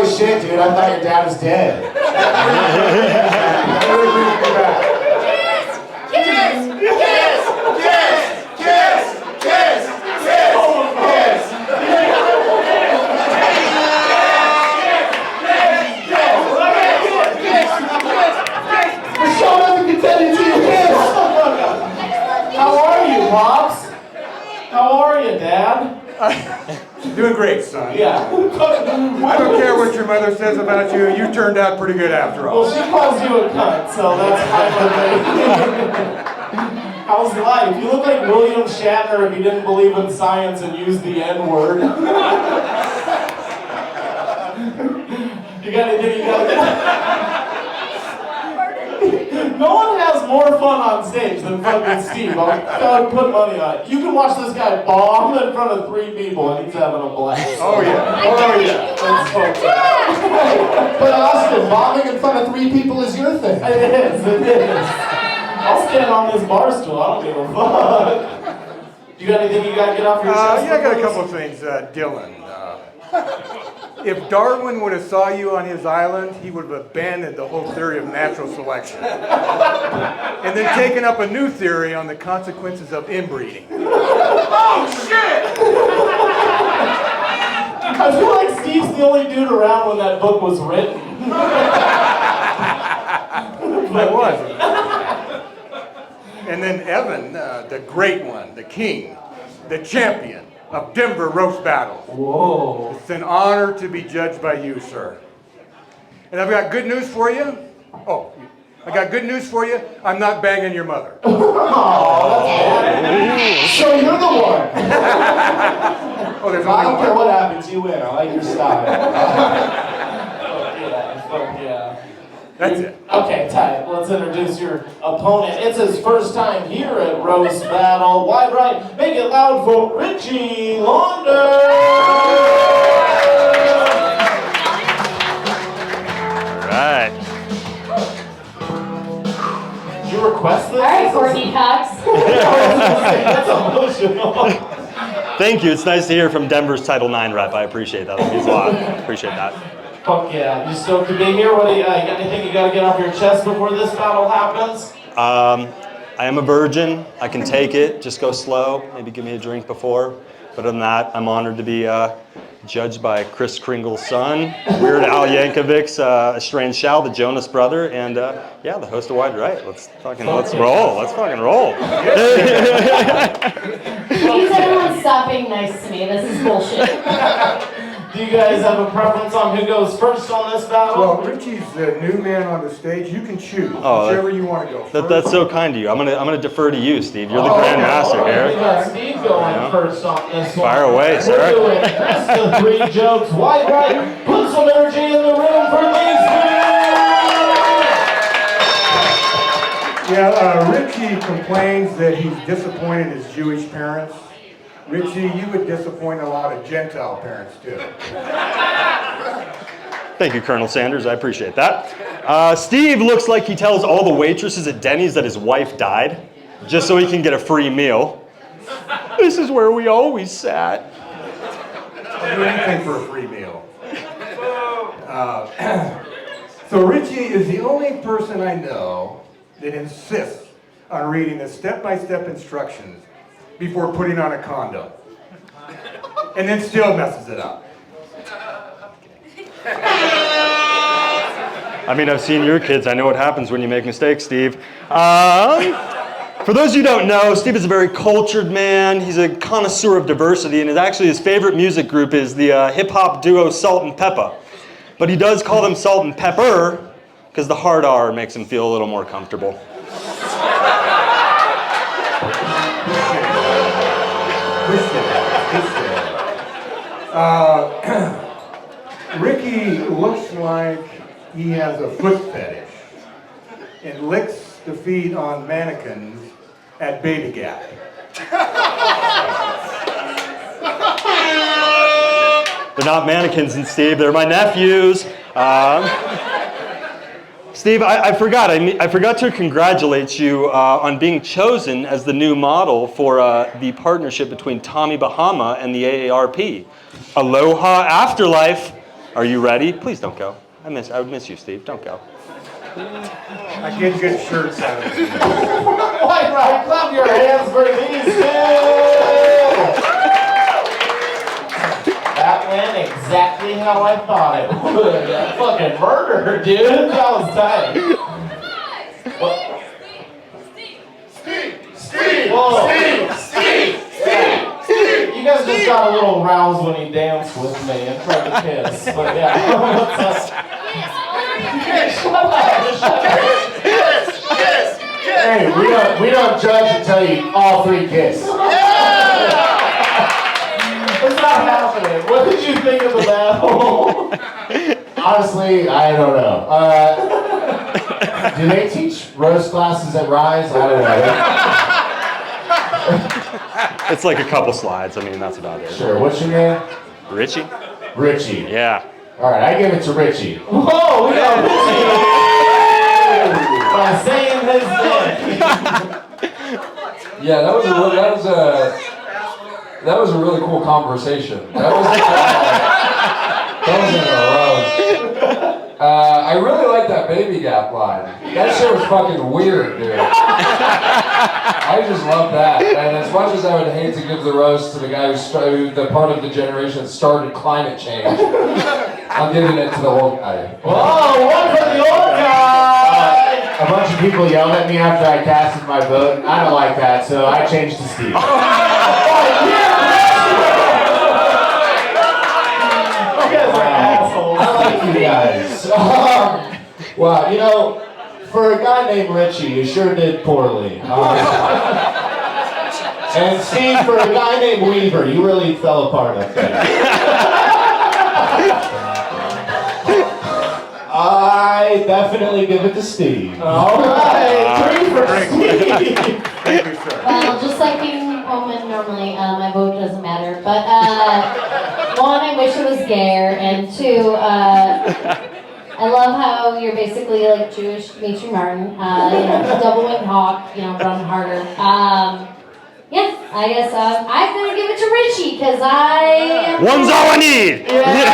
Holy shit, dude, I thought your dad was dead. How are you, Pops? How are you, Dad? Doing great, son. Yeah. I don't care what your mother says about you. You turned out pretty good after all. Well, she calls you a cunt, so that's fine with me. How's life? You look like William Shatner if you didn't believe in science and used the N-word. You gotta get. No one has more fun on stage than fucking Steve. I'll put money on it. You can watch this guy bomb in front of 3 people and he's having a blast. Oh yeah. Oh yeah. That's fun. But Austin, bombing in front of 3 people is your thing. It is. I'll stand on this bar stool. I don't give a fuck. You got anything you gotta get off your chest? Yeah, I got a couple of things, Dylan. If Darwin would have saw you on his island, he would have abandoned the whole theory of natural selection. And then taken up a new theory on the consequences of inbreeding. Oh shit! I feel like Steve's the only dude around when that book was written. That was. And then Evan, the great one, the king, the champion of Denver roast battles. Whoa. It's an honor to be judged by you, sir. And I've got good news for you. Oh, I got good news for you. I'm not banging your mother. Oh, that's bad. So you're the one. Oh, there's I don't only care one. what happens, you win. I like your style. Fuck yeah. That's it. Okay, tight. Let's introduce your opponent. It's his first time here at Roast Battle. Wide right, make it loud for Richy Londer. Right. Did you request this? All right, Courtney Cox. That's emotional. Thank you. It's nice to hear from Denver's Title IX rep. I appreciate that. That means a lot. Appreciate that. Fuck yeah. You stoked to be here? What do you got anything you gotta get off your chest before this battle happens? I am a virgin. I can take it. Just go slow. Maybe give me a drink before. But other than that, I'm honored to be judged by Kris Kringle's son, Weird Al Yankovic's estranged Shal, the Jonas brother, and yeah, the host of Wide Right. Let's fucking roll. Let's fucking roll. Please everyone stop being nice to me. This is bullshit. Do you guys have a preference on who goes first on this battle? Well, Richie's the new man on the stage. You can choose whichever you want to go first. That's so kind of you. I'm gonna defer to you, Steve. You're the Grand Master We here. got Steve going first on this one. Fire away, sir. We're doing best of 3 jokes. Wide right, put some energy in the room for these Yeah, Richie complains that he's disappointed his Jewish parents. Richie, you would disappoint a lot of Gentile parents too. Thank you, Colonel Sanders. I appreciate that. Steve looks like he tells all the waitresses at Denny's that his wife died, just so he can get a free meal. This is where we always sat. I'll do anything for a free meal. So Richie is the only person I know that insists on reading the step-by-step instructions before putting on a condom, and then still messes it up. I mean, I've seen your kids. I know what happens when you make mistakes, Steve. For those of you who don't know, Steve is a very cultured man. He's a connoisseur of diversity, and actually his favorite music group is the hip-hop duo Salt and Peppa. But he does call them Salt and Pepper because the hard R makes him feel a little more comfortable. Ricky looks like he has a foot fetish and licks the feet on mannequins at Baby Gap. They're not mannequins, and Steve. They're my nephews. Steve, I forgot to congratulate you on being chosen as the new model for the partnership between Tommy Bahama and the AARP. Aloha Afterlife. Are you ready? Please don't go. I would miss you, Steve. Don't go. I get good shirts out of it. White right, clap your hands for these two! That went exactly how I thought it would. That fucking murder, dude. That was tight. What? Steve! Whoa. Steve! You guys just got a little roused when he danced with me and tried to kiss. But yeah, what's up? Hey, we don't judge until you all three kiss. It's not happening. What did you think of the battle? Honestly, I don't know. Do they teach roast classes at Rise? I don't know. It's like a couple slides. I mean, that's about it. Sure. What's your name? Richie? Richie. Yeah. All right, I give it to Richie. Whoa, we got Richie! By saying his name. Yeah, that was a really cool conversation. That was in a roast. I really like that baby gap line. That shit was fucking weird, dude. I just love that. And as much as I would hate to give the roast to the guy who the part of the generation that started climate change, I'm giving it to the old guy. Whoa, one for the old guy! A bunch of people yelled at me after I casted my vote. I don't like that, so I changed to Steve. I like you guys. Wow, you know, for a guy named Richie, you sure did poorly. And Steve, for a guy named Weaver, you really fell apart up there. I definitely give it to Steve. All right, 3 for Steve. Thank you, sir. Well, just like being woman normally, my vote doesn't matter. But one, I wish it was Gare, and two, I love how you're basically like Jewish Dimitri Martin, double winged hawk, run harder. Yeah, I guess I'm gonna give it to Richie because I am. One's all I need. Yeah.